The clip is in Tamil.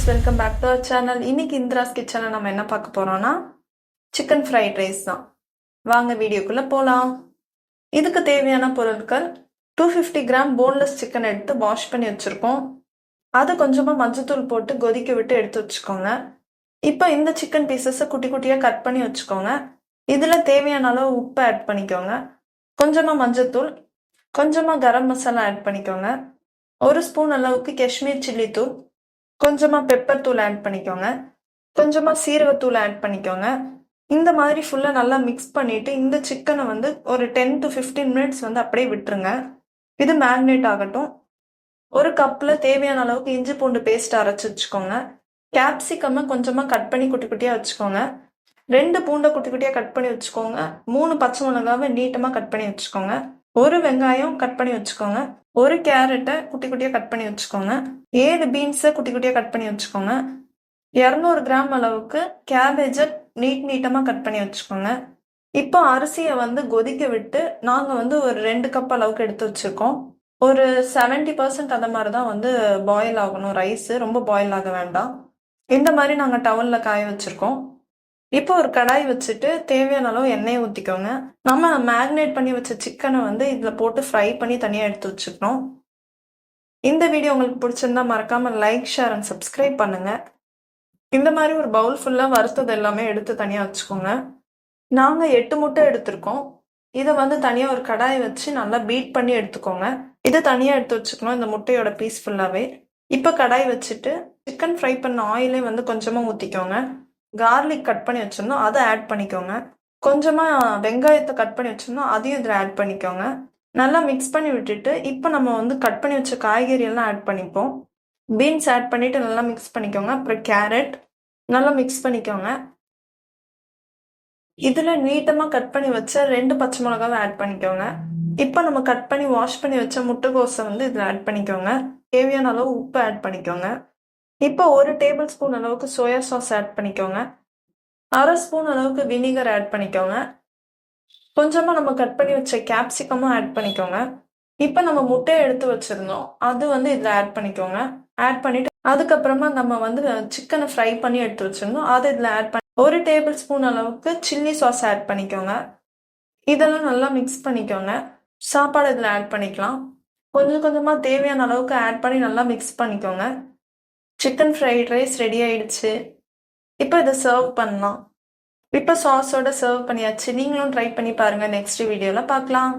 Welcome back to our channel. இன்னைக்கு இந்திராஸ் கிச்சனில் நம்ம என்ன பார்க்க போறோம்னா சிக்கன் ஃப்ரைட் ரைஸ் தான். வாங்க வீடியோக்குள்ள போகலாம். இதுக்கு தேவையான பொருட்கள் 250 கிராம் போன்லெஸ் சிக்கன் எடுத்து வாஷ் பண்ணி வச்சுருக்கோம். அது கொஞ்சமாக மஞ்சத்தூள் போட்டு கொதிக்க விட்டு எடுத்து வச்சுக்கோங்க. இப்போ இந்த சிக்கன் பீசஸை குட்டி குட்டியாக கட் பண்ணி வச்சுக்கோங்க. இதில் தேவையான அளவு உப்பு ஆட் பண்ணிக்கோங்க. கொஞ்சமாக மஞ்சத்தூள், கொஞ்சமாக கரம் மசாலா ஆட் பண்ணிக்கோங்க. 1 ஸ்பூன் அளவுக்கு காஷ்மீர் சில்லி தூள், கொஞ்சமாக பெப்பர் தூள் ஆட் பண்ணிக்கோங்க. கொஞ்சமாக சீரகத்தூள் ஆட் பண்ணிக்கோங்க. இந்த மாதிரி ஃபுல்லாக நல்லா மிக்ஸ் பண்ணிவிட்டு இந்த சிக்கனை வந்து ஒரு 10 to 15 மினிட்ஸ் வந்து அப்படியே விட்டுருங்க. இது மேரினேட் ஆகட்டும். ஒரு கப்பில் தேவையான அளவுக்கு இஞ்சி பூண்டு பேஸ்ட் அரைச்சி வச்சுக்கோங்க. கேப்சிகம்மை கொஞ்சமாக கட் பண்ணி குட்டி குட்டியாக வச்சுக்கோங்க. 2 பூண்டை குட்டி குட்டியாக கட் பண்ணி வச்சுக்கோங்க. 3 பச்சை மிளகாவை நீட்டமாக கட் பண்ணி வச்சுக்கோங்க. 1 வெங்காயம் கட் பண்ணி வச்சுக்கோங்க. 1 கேரட்டை குட்டி குட்டியாக கட் பண்ணி வச்சுக்கோங்க. 7 பீன்ஸை குட்டி குட்டியாக கட் பண்ணி வச்சுக்கோங்க. 200 கிராம் அளவுக்கு கேபேஜை நீட்டமாக கட் பண்ணி வச்சுக்கோங்க. இப்போ அரிசியை வந்து கொதிக்க விட்டு நாங்கள் வந்து ஒரு 2 கப் அளவுக்கு எடுத்து வச்சுருக்கோம். ஒரு 70% அந்த மாதிரி தான் வந்து பாயில் ஆகணும் ரைஸு, ரொம்ப பாயில் ஆக வேண்டாம். இந்த மாதிரி நாங்கள் டவலில் காய வச்சுருக்கோம். இப்போ ஒரு கடாய் வச்சுட்டு தேவையான அளவு எண்ணெயை ஊற்றிக்கோங்க. நம்ம மேரினேட் பண்ணி வச்ச சிக்கனை வந்து இதில் போட்டு ஃப்ரை பண்ணி தனியாக எடுத்து வச்சுக்கணும். இந்த வீடியோ உங்களுக்கு பிடிச்சிருந்தா மறக்காமல் லைக், ஷேர் அண்ட் சப்ஸ்கிரைப் பண்ணுங்கள். இந்த மாதிரி ஒரு பவுல் ஃபுல்லாக வறுத்தது எல்லாமே எடுத்து தனியாக வச்சுக்கோங்க. நாங்கள் 8 முட்டை எடுத்திருக்கோம். இதை வந்து தனியாக ஒரு கடாயை வச்சு நல்லா பீட் பண்ணி எடுத்துக்கோங்க. இதை தனியாக எடுத்து வச்சுக்கணும், இந்த முட்டையோட பீஸ் ஃபுல்லாகவே. இப்போ கடாய் வச்சுட்டு சிக்கன் ஃப்ரை பண்ண ஆயிலே வந்து கொஞ்சமாக ஊற்றிக்கோங்க. கார்லிக் கட் பண்ணி வச்சிருந்தோம், அதை ஆட் பண்ணிக்கோங்க. கொஞ்சமாக வெங்காயத்தை கட் பண்ணி வச்சிருந்தோம், அதையும் இதில் ஆட் பண்ணிக்கோங்க. நல்லா மிக்ஸ் பண்ணி விட்டுட்டு இப்போ நம்ம வந்து கட் பண்ணி வச்ச காய்கறி எல்லாம் ஆட் பண்ணிப்போம். பீன்ஸ் ஆட் பண்ணிவிட்டு நல்லா மிக்ஸ் பண்ணிக்கோங்க. அப்புறம் கேரட் நல்லா மிக்ஸ் பண்ணிக்கோங்க. இதில் நீட்டமாக கட் பண்ணி வச்ச 2 பச்சை மிளகாவை ஆட் பண்ணிக்கோங்க. இப்போ நம்ம கட் பண்ணி வாஷ் பண்ணி வச்ச முட்டைக்கோஸை வந்து இதில் ஆட் பண்ணிக்கோங்க. தேவையான அளவு உப்பு ஆட் பண்ணிக்கோங்க. இப்போ 1 டேபிள் ஸ்பூன் அளவுக்கு சோயா சாஸ் ஆட் பண்ணிக்கோங்க. 1/2 ஸ்பூன் அளவுக்கு வினிகர் ஆட் பண்ணிக்கோங்க. கொஞ்சமாக நம்ம கட் பண்ணி வச்ச கேப்சிகமும் ஆட் பண்ணிக்கோங்க. இப்போ நம்ம முட்டையை எடுத்து வச்சுருந்தோம், அது வந்து இதில் ஆட் பண்ணிக்கோங்க. ஆட் பண்ணிவிட்டு அதுக்கப்புறமா நம்ம வந்து சிக்கனை ஃப்ரை பண்ணி எடுத்து வச்சுருந்தோம், அதை இதில் ஆட் பண்ணி 1 டேபிள் ஸ்பூன் அளவுக்கு சில்லி சாஸ் ஆட் பண்ணிக்கோங்க. இதெல்லாம் நல்லா மிக்ஸ் பண்ணிக்கோங்க. சாப்பாடு இதில் ஆட் பண்ணிக்கலாம். கொஞ்சம் கொஞ்சமாக தேவையான அளவுக்கு ஆட் பண்ணி நல்லா மிக்ஸ் பண்ணிக்கோங்க. சிக்கன் ஃப்ரைட் ரைஸ் ரெடி ஆயிடுச்சு. இப்போ இதை சர்வ் பண்ணலாம். இப்போ சாஸோட சர்வ் பண்ணியாச்சு. நீங்களும் ட்ரை பண்ணி பாருங்கள். நெக்ஸ்ட் வீடியோவில் பார்க்கலாம்.